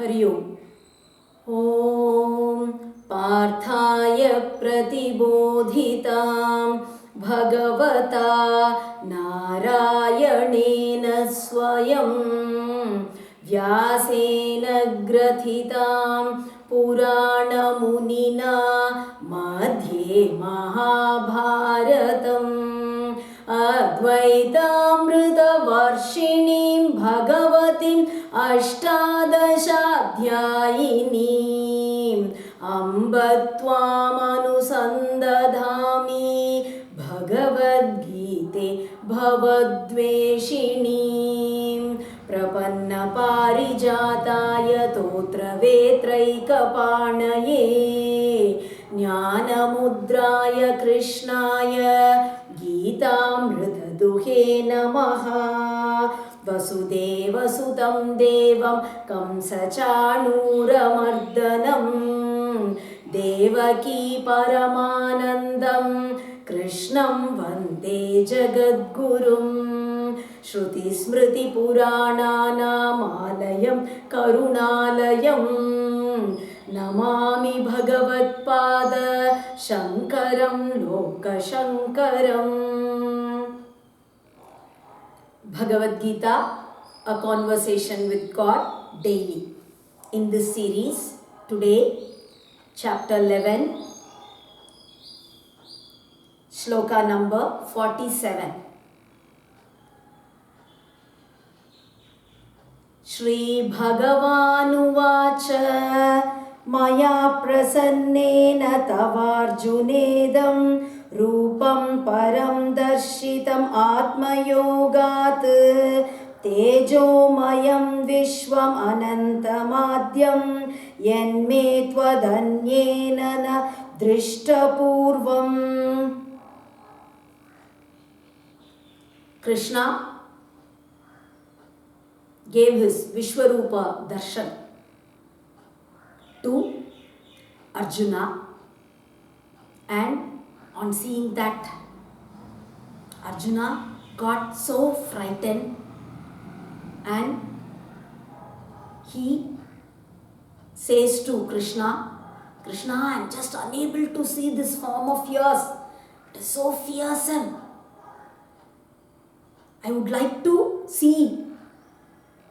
हरि ओम। ॐ पार्थाय प्रतिबोधितां भगवता नारायणेन स्वयं व्यासेन ग्रथितां पुराणमुनिना मध्ये महाभारतम् अद्वैतामृतवर्षिणीं भगवतीम् अष्टादशाध्यायिनीम् अम्ब त्वामनुसन्दधामि भगवद्गीते भवद्वेषिणीं प्रपन्नपारिजाताय तोत्रवेत्रैकपाणये ज्ञानमुद्राय कृष्णाय गीतामृतदुहे नमः। वसुदेवसुतं देवं कंसचाणूरमर्दनं देवकी परमानन्दं कृष्णं वन्दे जगद्गुरुं। श्रुतिस्मृतिपुराणानामालयं करुणालयं नमामि भगवत्पाद शङ्करं लोकशङ्करम्। Bhagavad Gita, a conversation with God daily. In this series, today, chapter 11, shloka number 47. Shri Bhagavanuvacha Maya prasannena tavarjunedam रूपं परं दर्शितं आत्मयोगात् तेजोमयं विश्वम् अनन्तमाद्यं यन्मे त्वदन्येन न दृष्टपूर्वम्। Krishna gave his Vishwarupa darshan to Arjuna, and on seeing that, Arjuna got so frightened and he says to Krishna, Krishna, I am just unable to see this form of yours. It is so fearsome. I would like to see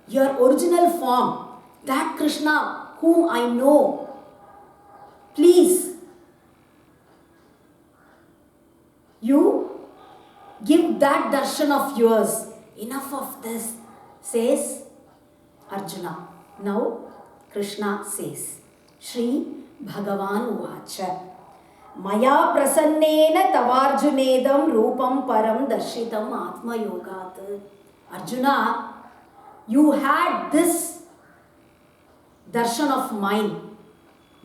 your original form, that Krishna whom I know. Please, you give that darshan of yours. Enough of this, says Arjuna. Now Krishna says, Shri Bhagavan Uvacha Maya prasannena tavarjunedam rupam param darshitam atma yogat. Arjuna, you had this darshan of mine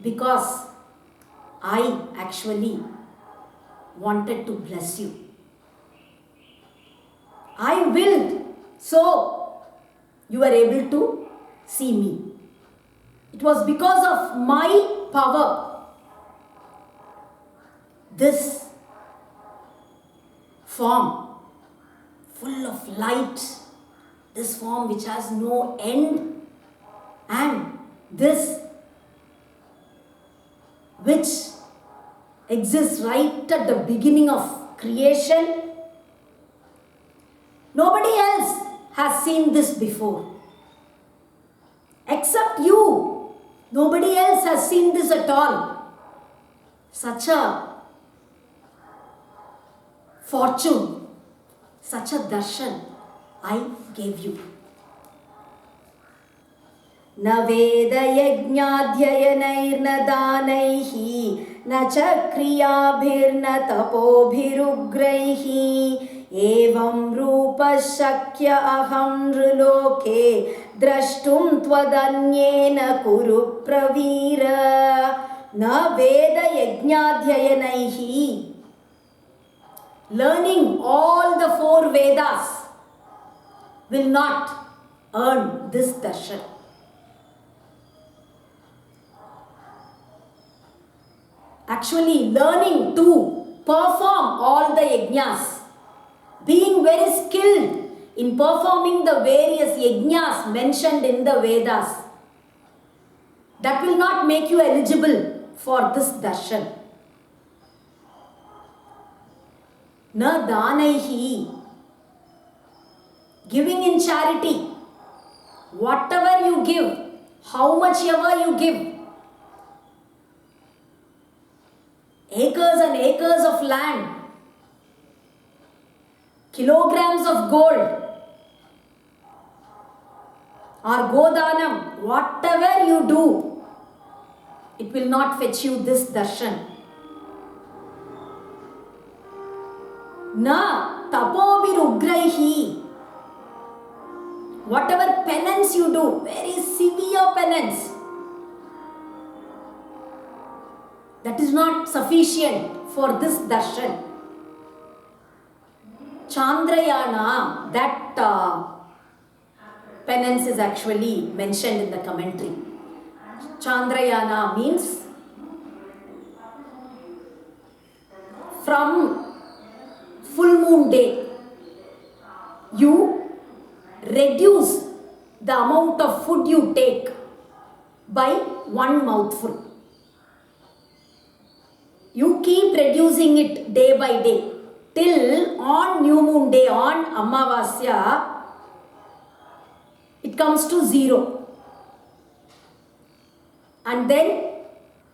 because I actually wanted to bless you. I willed, so you were able to see me. It was because of my power. This form, full of light, this form which has no end, and this which exists right at the beginning of creation. Nobody else has seen this before. Except you. Nobody else has seen this at all. Such a fortune, such a darshan I gave you. न वेदयज्ञाध्ययनैर्न दानैः न च क्रियाभिर्न तपोभिरुग्रैः एवं रूपः शक्य अहं नृलोके द्रष्टुं त्वदन्येन कुरु प्रवीर। न वेदयज्ञाध्ययनैः, learning all the 4 Vedas will not earn this darshan. Actually, learning to perform all the yajnas, being very skilled in performing the various yajnas mentioned in the Vedas, That will not make you eligible for this darshan. Na danaihi, giving in charity, whatever you give, how much ever you give, acres and acres of land, kilograms of gold, or godanam, whatever you do, it will not fetch you this darshan. Na tapobirugraihi, whatever penance you do, very severe penance, that is not sufficient for this darshan. Chandrayana, that penance is actually mentioned in the commentary. Chandrayana means from full moon day, you reduce the amount of food you take by one mouthful. You keep reducing it day by day till on new moon day, on Amavasya, it comes to 0. And then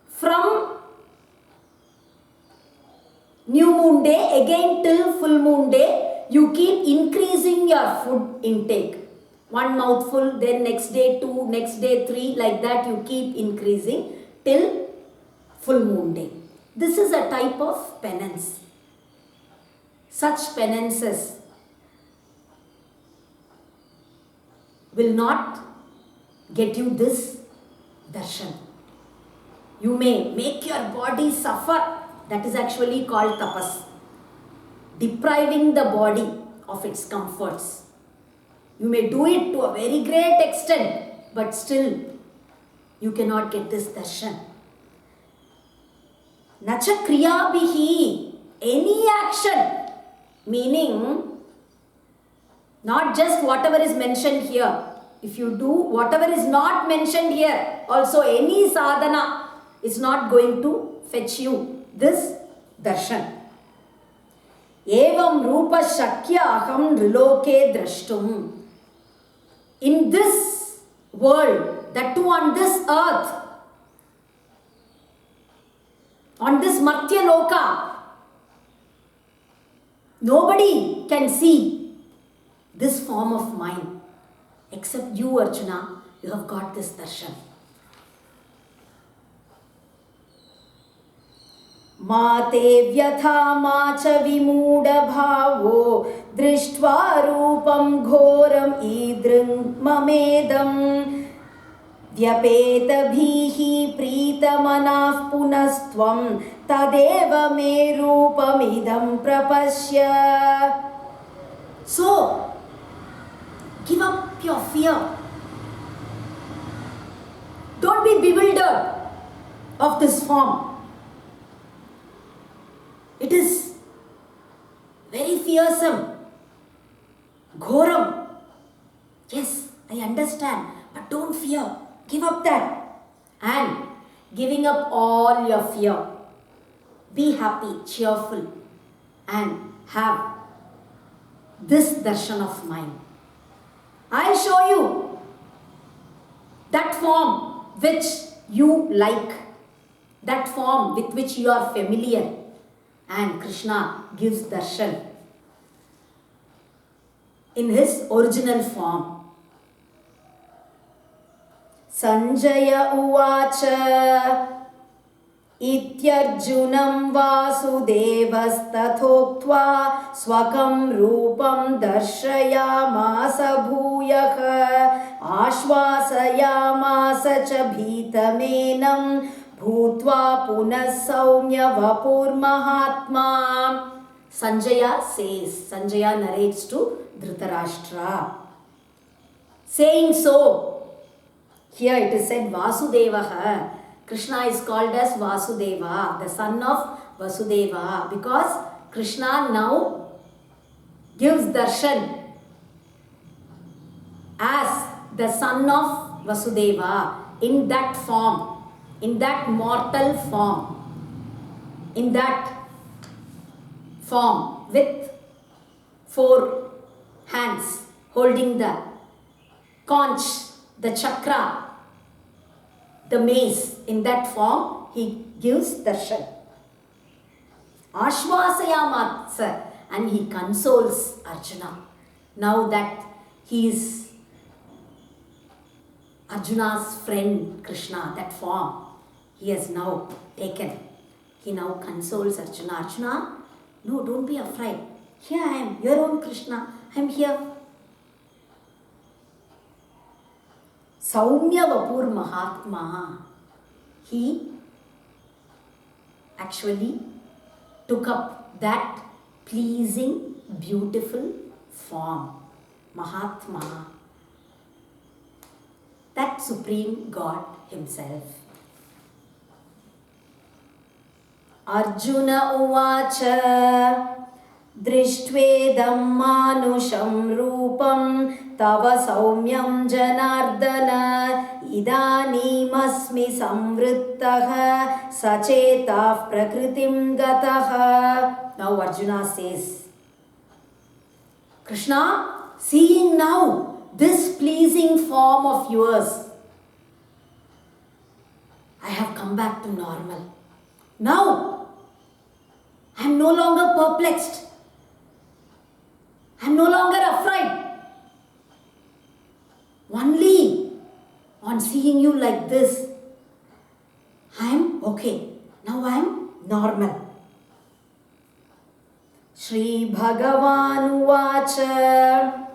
from new moon day again till full moon day, you keep increasing your food intake. One mouthful, then next day 2, next day 3, like that you keep increasing till full moon day. This is a type of penance. Such penances will not get you this darshan. You may make your body suffer. That is actually called tapas. Depriving the body of its comforts. You may do it to a very great extent, but still you cannot get this darshan. Nacha kriyabihi, any action, meaning not just whatever is mentioned here. If you do whatever is not mentioned here, also any sadhana is not going to fetch you this darshan. Evam rupa shakya aham nriloke drashtum. In this world, that too on this earth, on this Martya Loka, nobody can see this form of mine except you, Arjuna. You have got this darshan. Ma te vyatha ma cha vimooda bhavo drishtva rupam ghoram idring mamedam vyapeta bhihi pritamanah punastvam tadeva me rupamidam prapasya. So, give up your fear. Don't be bewildered of this form. It is very fearsome. Ghoram. Yes, I understand. But don't fear. Give up that. And giving up all your fear. Be happy, cheerful. And have this darshan of mine. I'll show you that form which you like. That form with which you are familiar. And Krishna gives darshan in his original form. Sanjaya uvacha ityarjunam vasudevasthathoktva swakam rupam darshayamasa bhuyaha ashvasayamasa cha bhitamenam Bhutva punas saumya vapur mahatma. Sanjaya says, Sanjaya narrates to Dhritarashtra. Saying so, here it is said Vasudevaha. Krishna is called as Vasudeva, the son of Vasudeva, because Krishna now gives darshan as the son of Vasudeva in that form, in that mortal form, in that form with 4 hands holding the conch, the chakra, the mace, in that form he gives darshan. Ashvasayamatsa, and he consoles Arjuna. Now that he is Arjuna's friend Krishna, that form he has now taken. He now consoles Arjuna. Arjuna, no, don't be afraid. Here I am, your own Krishna. I am here. Saumya Vapur Mahatma. He actually took up that pleasing, beautiful form. Mahatma. That Supreme God Himself. Arjuna Uvacha Drishtvedam Manusham Rupam Tava Saumyam Janardana Idanimasmi Samvrittaha Sachetah Prakritim Gataha. Now Arjuna says, Krishna, seeing now this pleasing form of yours, I have come back to normal. Now, I am no longer perplexed. I am no longer afraid. Only on seeing you like this, I am okay. Now I am normal. Shri Bhagavan Uvacha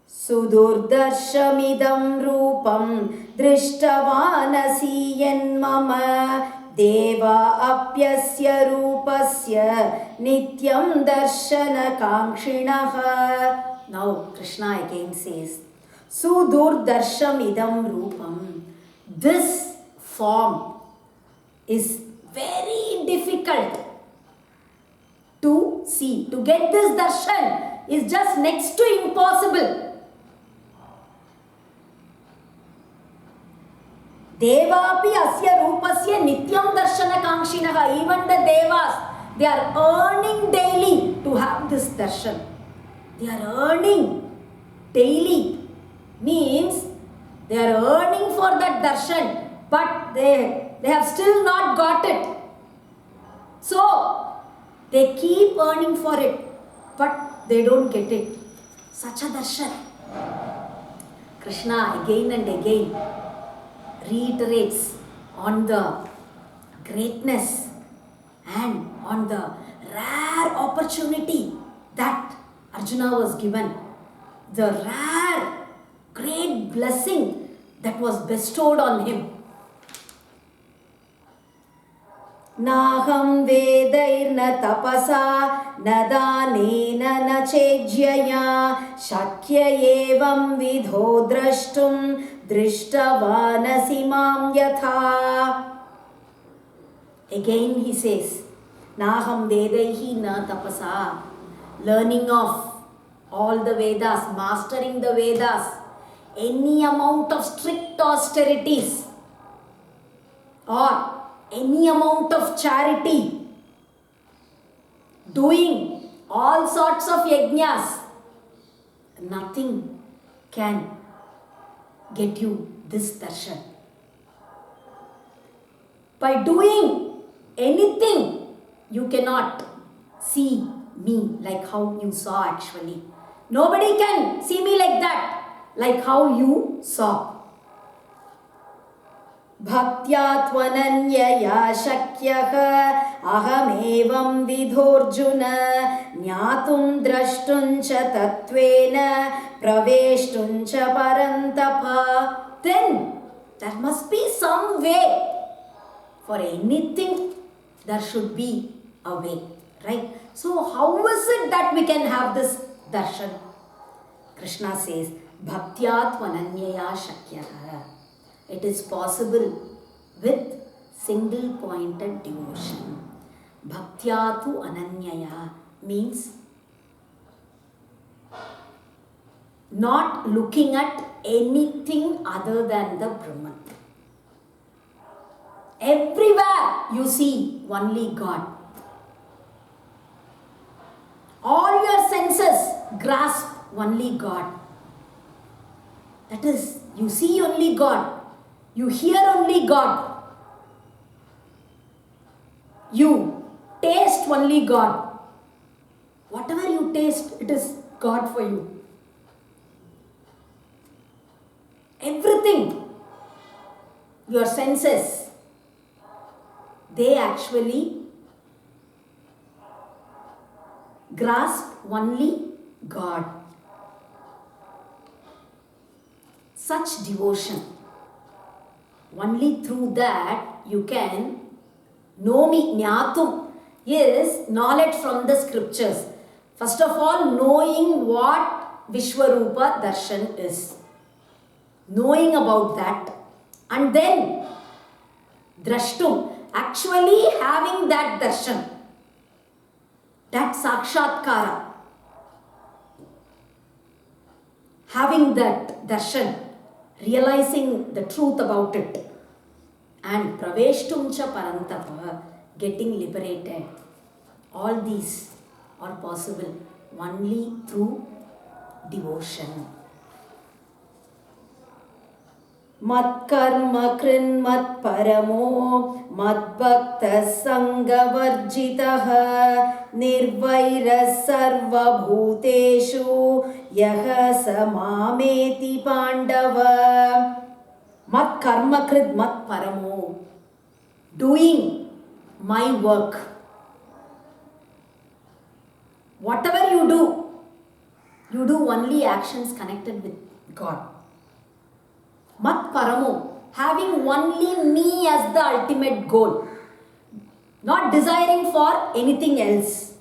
Sudurdarshamidam Rupam Drishtavanasi Mama Deva Apyasya Rupasya Nityam Darshana Kamshinaha. Now Krishna again says, Sudurdarshamidam Rupam. This form is very difficult to see. To get this darshan is just next to impossible. Devapi asya rupasya nityam darshana kankshinaha. Even the devas, they are earning daily to have this darshan. They are earning daily. Means they are earning for that darshan, but they have still not got it. So they keep earning for it, but they don't get it. Such a darshan. Krishna again and again reiterates on the greatness and on the rare opportunity that Arjuna was given. The rare, great blessing that was bestowed on him. Naham vedairna tapasa nadanena na chejyaya shakya evam vidho drashtum drishtvanasi mam yatha. Again he says, Naham vedaihi na tapasa. Learning of all the Vedas, mastering the Vedas, any amount of strict austerities or any amount of charity, doing all sorts of yajnas, nothing can get you this darshan. By doing anything, you cannot see me like how you saw actually. Nobody can see me like that, like how you saw. Bhaktya tvananyaya shakyaha ahamevam vidhorjuna nyatum drashtuncha tatvena praveshtuncha parantapa. Then there must be some way. For anything, there should be a way, right? So how is it that we can have this darshan? Krishna says, Bhaktya tvananyaya shakyaha. It is possible with single pointed devotion. Bhaktya tu ananyaya means not looking at anything other than the Brahman. Everywhere you see only God. All your senses grasp only God. That is, you see only God. You hear only God. You taste only God. Whatever you taste, it is God for you. Everything, your senses, they actually grasp only God. Such devotion. Only through that you can know me. Jnatum is knowledge from the scriptures. First of all, knowing what Vishwarupa Darshan is. Knowing about that. And then Drashtum, actually having that darshan, that sakshatkara, having that darshan, realizing the truth about it, and praveshtum cha parantapa, getting liberated. All these are possible only through devotion. Matkarma krin mat paramo matbhakta sangavarjitaha nirvaira sarva bhuteshu yaha samameti pandava. Mat karma krit mat paramo. Doing my work. Whatever you do only actions connected with God. Mat paramo, having only me as the ultimate goal, not desiring for anything else.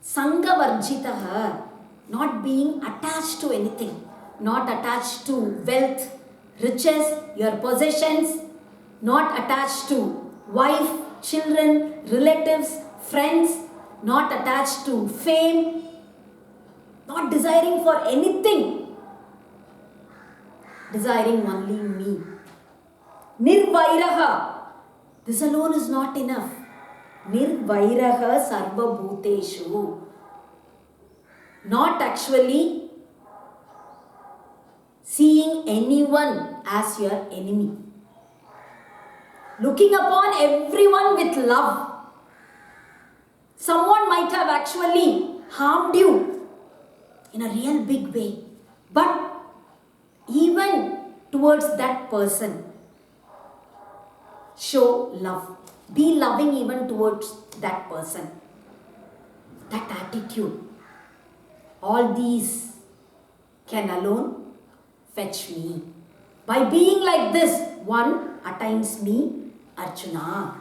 Sangha varjitaha, not being attached to anything, not attached to wealth, riches, your possessions, not attached to wife, children, relatives, friends, not attached to fame, not desiring for anything. Desiring only me. Nirvairaha. This alone is not enough. Nirvairaha sarva bhuteshu. Not actually seeing anyone as your enemy. Looking upon everyone with love. Someone might have actually harmed you in a real big way. But even towards that person, show love. Be loving even towards that person. That attitude. All these can alone fetch me. By being like this, one attains me, Arjuna,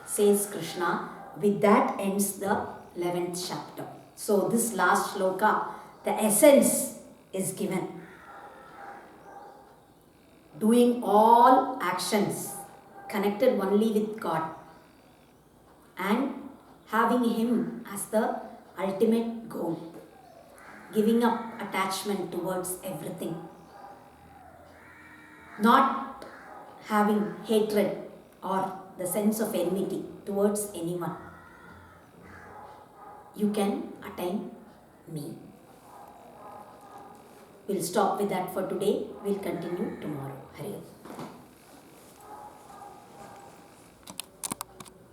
says Krishna. With that ends the 11th chapter. So this last shloka, the essence is given. Doing all actions connected only with God and having Him as the ultimate goal. Giving up attachment towards everything. Not having hatred or the sense of enmity towards anyone. You can attain me. We'll stop with that for today. We'll continue tomorrow. Hari Om.